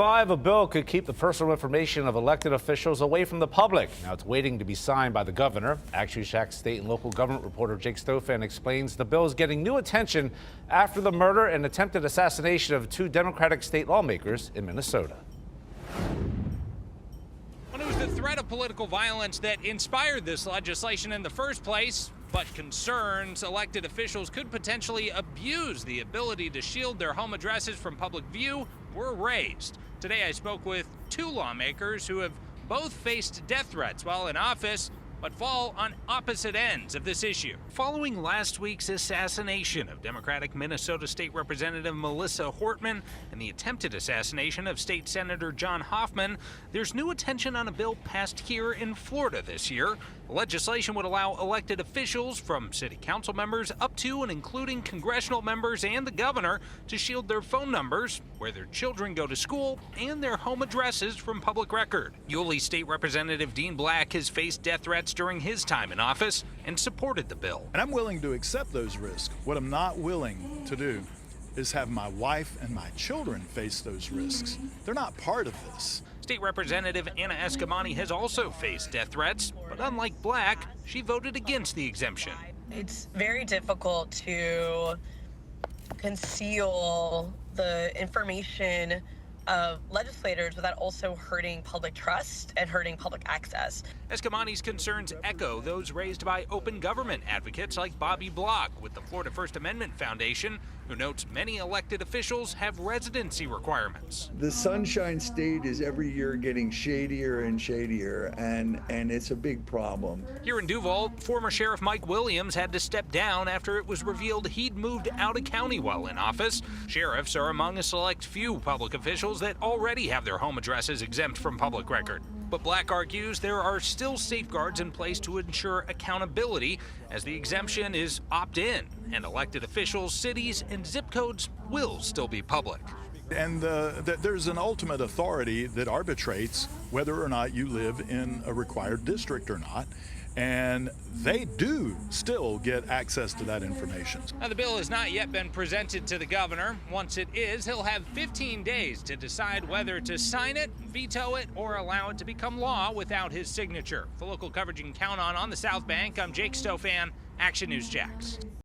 A bill could keep the personal information of elected officials away from the public. Now it's waiting to be signed by the governor. Action Shack state and local government reporter Jake Stofan explains the bill is getting new attention after the murder and attempted assassination of two Democratic state lawmakers in Minnesota. Well, it was the threat of political violence that inspired this legislation in the first place, but concerns elected officials could potentially abuse the ability to shield their home addresses from public view were raised. Today I spoke with two lawmakers who have both faced death threats while in office, but fall on opposite ends of this issue. Following last week's assassination of Democratic Minnesota State Representative Melissa Hortman and the attempted assassination of State Senator John Hoffman, there's new attention on a bill passed here in Florida this year. The legislation would allow elected officials, from city council members up to and including congressional members and the governor, to shield their phone numbers, where their children go to school, and their home addresses from public record. Yulee State Representative Dean Black has faced death threats during his time in office and supported the bill. And I'm willing to accept those risks. What I'm not willing to do is have my wife and my children face those risks. They're not part of this. State Representative Anna Eskamani has also faced death threats, but unlike Black, she voted against the exemption. It's very difficult to conceal the information of legislators without also hurting public trust and hurting public access. Eskamani's concerns echo those raised by open government advocates like Bobby Block with the Florida First Amendment Foundation, who notes many elected officials have residency requirements. The Sunshine State is every year getting shadier and shadier, and it's a big problem. Here in Duval, former Sheriff Mike Williams had to step down after it was revealed he'd moved out of county while in office. Sheriffs are among a select few public officials that already have their home addresses exempt from public record. But Black argues there are still safeguards in place to ensure accountability, as the exemption is opt-in, and elected officials, cities, and zip codes will still be public. And there's an ultimate authority that arbitrates whether or not you live in a required district or not. And they do still get access to that information. Now, the bill has not yet been presented to the governor. Once it is, he'll have 15 days to decide whether to sign it, veto it, or allow it to become law without his signature. For local coverage you can count on the South Bank, I'm Jake Stofan, Action News Jax.